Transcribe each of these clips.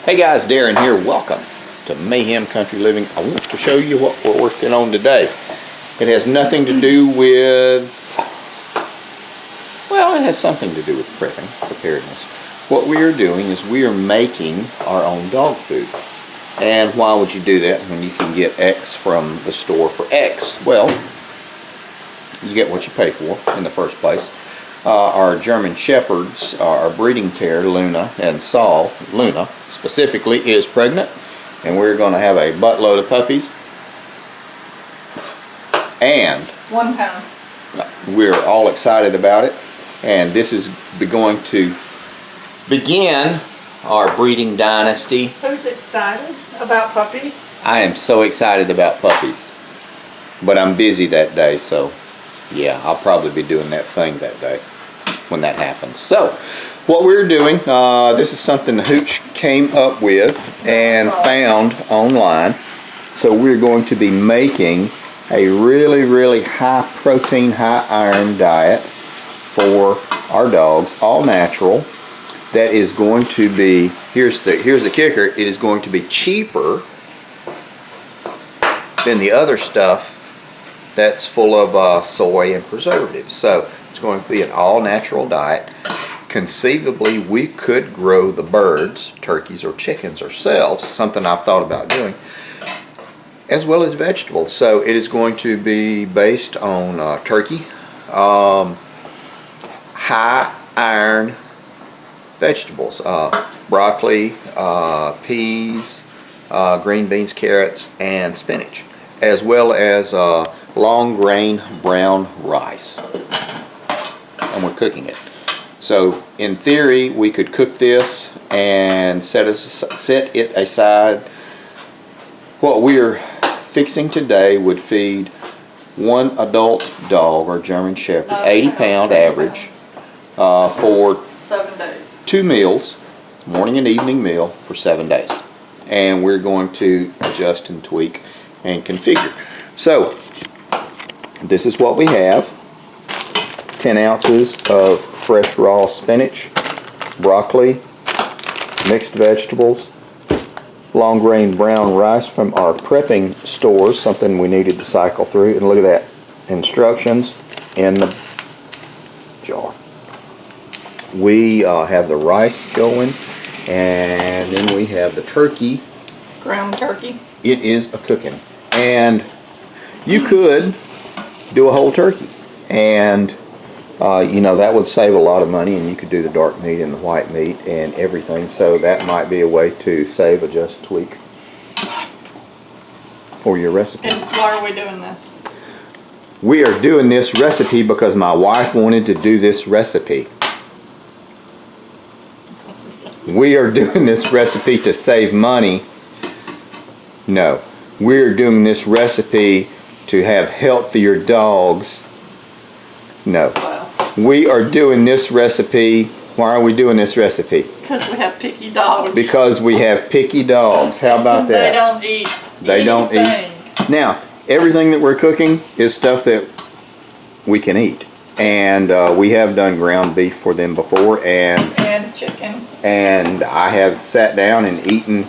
Hey guys, Darren here. Welcome to Mayhem Country Living. I want to show you what we're working on today. It has nothing to do with, well, it has something to do with preparedness. What we are doing is we are making our own dog food. And why would you do that when you can get X from the store for X? Well, you get what you pay for in the first place. Our German Shepherds, our breeding pair, Luna and Saul, Luna specifically, is pregnant, and we're going to have a buttload of puppies. And 1 pound. We're all excited about it, and this is going to begin our breeding dynasty. Who's excited about puppies? I am so excited about puppies, but I'm busy that day, so yeah, I'll probably be doing that thing that day when that happens. So what we're doing, this is something the Hooch came up with and found online. So we're going to be making a really high protein, high iron diet for our dogs, all natural. That is going to be, here's the kicker, it is going to be cheaper than the other stuff that's full of soy and preservatives. So it's going to be an all-natural diet. Conceivably, we could grow the birds, turkeys or chickens ourselves, something I've thought about doing, as well as vegetables. So it is going to be based on turkey, high iron vegetables, broccoli, peas, green beans, carrots, and spinach, as well as long grain brown rice. And we're cooking it. So in theory, we could cook this and set it aside. What we're fixing today would feed one adult dog or German Shepherd, 80-pound average, for 7 days. 2 meals, morning and evening meal for 7 days. And we're going to adjust and tweak and configure. So this is what we have. 10 ounces of fresh raw spinach, broccoli, mixed vegetables, long grain brown rice from our prepping stores, something we needed to cycle through. And look at that, instructions in the jar. We have the rice going, and then we have the turkey. Ground turkey. It is a cooking, and you could do a whole turkey, and you know, that would save a lot of money, and you could do the dark meat and the white meat and everything. So that might be a way to save, adjust, tweak for your recipe. And why are we doing this? We are doing this recipe because my wife wanted to do this recipe. We are doing this recipe to save money. No, we're doing this recipe to have healthier dogs. No. Well, we are doing this recipe. Why are we doing this recipe? because we have picky dogs. Because we have picky dogs. How about that? They don't eat. They don't eat. Now, everything that we're cooking is stuff that we can eat. And we have done ground beef for them before, and chicken. And I have sat down and eaten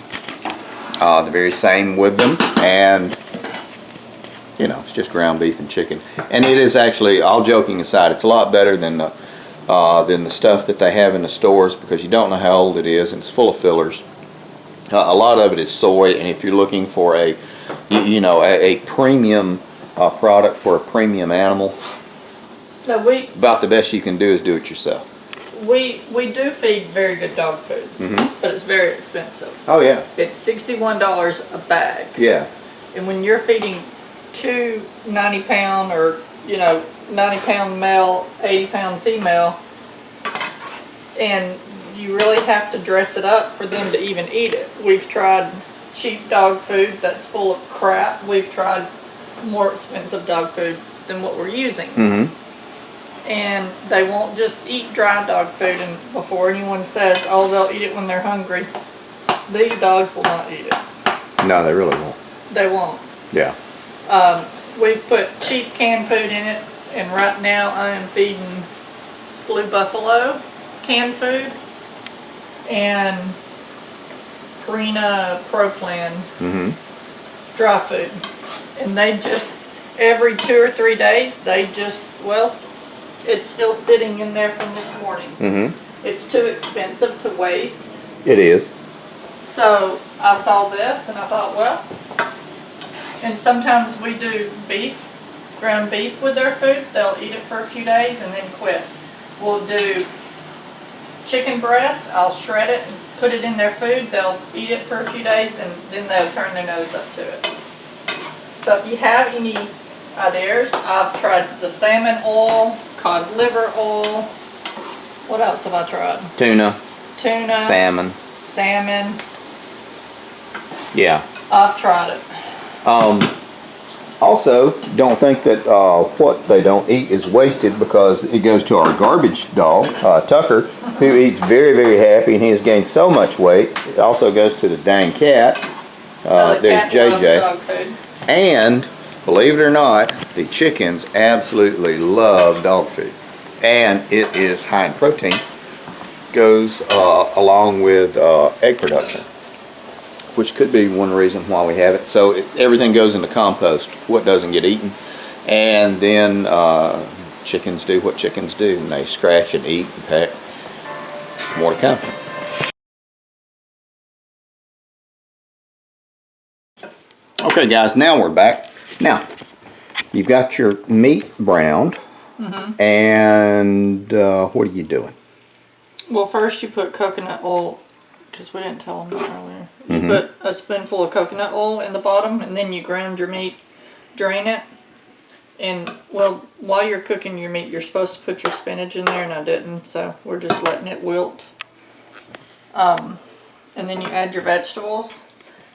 the very same with them, and you know, it's just ground beef and chicken. And it is actually, all joking aside, it's a lot better than the stuff that they have in the stores, because you don't know how old it is, and it's full of fillers. A lot of it is soy, and if you're looking for a premium product for a premium animal, No, about the best you can do is do it yourself. we do feed very good dog food, but it's very expensive. Oh yeah. It's $61 a bag. Yeah. And when you're feeding two 90-pound or 90-pound male, 80-pound female, and you really have to dress it up for them to even eat it. We've tried cheap dog food that's full of crap. We've tried more expensive dog food than what we're using. And they won't just eat dry dog food. And before anyone says, oh, they'll eat it when they're hungry, these dogs will not eat it. No, they really won't. They won't. Yeah. We've put cheap canned food in it, and right now I am feeding Blue Buffalo canned food, and Purina Pro Plan Mm-hmm. dry food. And they just, every 2 or 3 days, they just, well, it's still sitting in there from this morning. Mm-hmm. It's too expensive to waste. It is. So I saw this and I thought, well, and sometimes we do beef, ground beef with their food. They'll eat it for a few days and then quit. We'll do chicken breast. I'll shred it and put it in their food. They'll eat it for a few days and then they'll turn their nose up to it. So if you have any ideas, I've tried the salmon oil, cod liver oil. What else have I tried? Tuna. Tuna. Salmon. Salmon. Yeah. I've tried it. Also, don't think that what they don't eat is wasted, because it goes to our garbage dog, Tucker, who eats very, very happy, and he has gained so much weight. It also goes to the dang cat. The There's cat loves JJ. dog food. And, believe it or not, the chickens absolutely love dog food. And it is high in protein. Goes along with egg production, which could be one reason why we have it. So everything goes into compost, what doesn't get eaten. And then chickens do what chickens do, and they scratch and eat and peck. More to come. Okay guys, now we're back. Now, you've got your meat browned, and what are you doing? Well, first you put coconut oil, because we didn't tell them earlier. You put a spoonful of coconut oil in the bottom, and then you ground your meat, drain it. And, well, while you're cooking your meat, you're supposed to put your spinach in there, and I didn't, so we're just letting it wilt. And then you add your vegetables.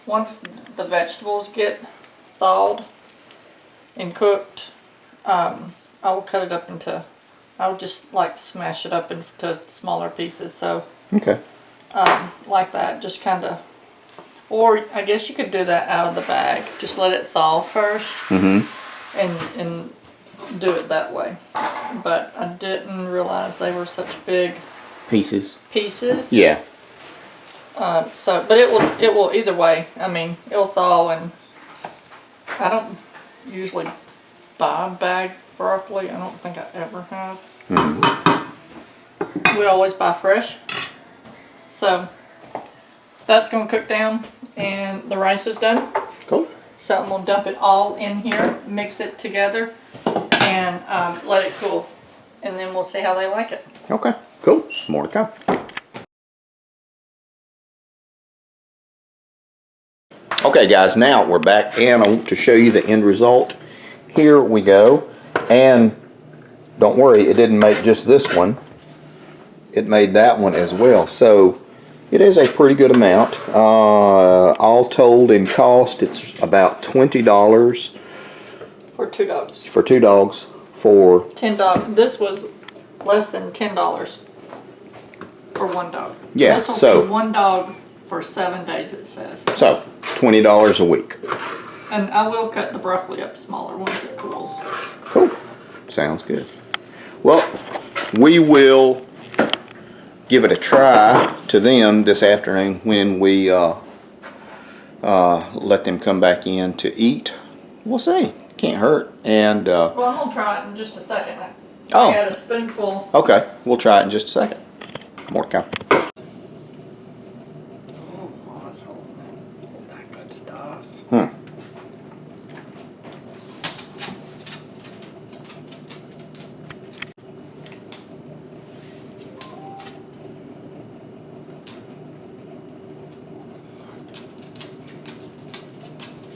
Once the vegetables get thawed and cooked, I will cut it up into, I'll just like smash it up into smaller pieces, so Okay. like that, just kind of, or I guess you could do that out of the bag. Just let it thaw first, and do it that way. But I didn't realize they were such big Pieces. Yeah. Yeah. So, but it will either way. I mean, it'll thaw, and I don't usually buy bagged broccoli. I don't think I ever have. We always buy fresh. So that's gonna cook down, and the rice is done. Cool. So I'm gonna dump it all in here, mix it together, and let it cool, and then we'll see how they like it. Okay. Cool. More to come. Okay guys, now we're back, and I want to show you the end result. Here we go. And don't worry, it didn't make just this one. It made that one as well. So it is a pretty good amount. All told in cost, it's about $20 For 2 dogs. for 2 dogs for $10. This was less than $10 for 1 dog. Yeah, This will so- be 1 dog for 7 days, it says. so $20 a week. And I will cut the broccoli up smaller once it cools. Cool. Sounds good. Well, we will give it a try to them this afternoon when we let them come back in to eat. We'll see. Can't hurt. And Well, I'm going to try it in just a second. Oh. I got a spoonful. okay, we'll try it in just a second. More to come. Oh, that's all that good stuff.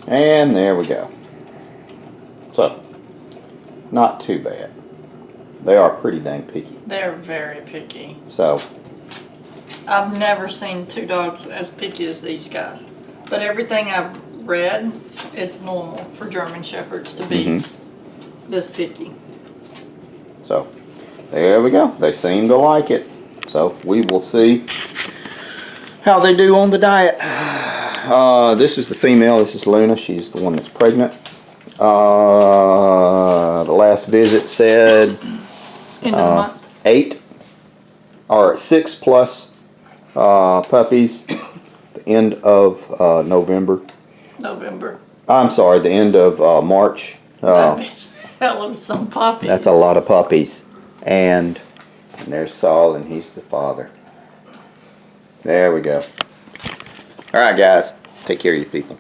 And there we go. So, not too bad. They are pretty dang picky. They're very picky. So, I've never seen 2 dogs as picky as these guys. But everything I've read, it's normal for German Shepherds to be this picky. so there we go. They seem to like it. So we will see how they do on the diet. This is the female. This is Luna. She's the one that's pregnant. The last visit said End of the month. 6 plus puppies. the end of November. November. I'm sorry, the end of March. Tell him some puppies. That's a lot of puppies. And there's Saul, and he's the father. There we go. All right, guys. Take care of you people.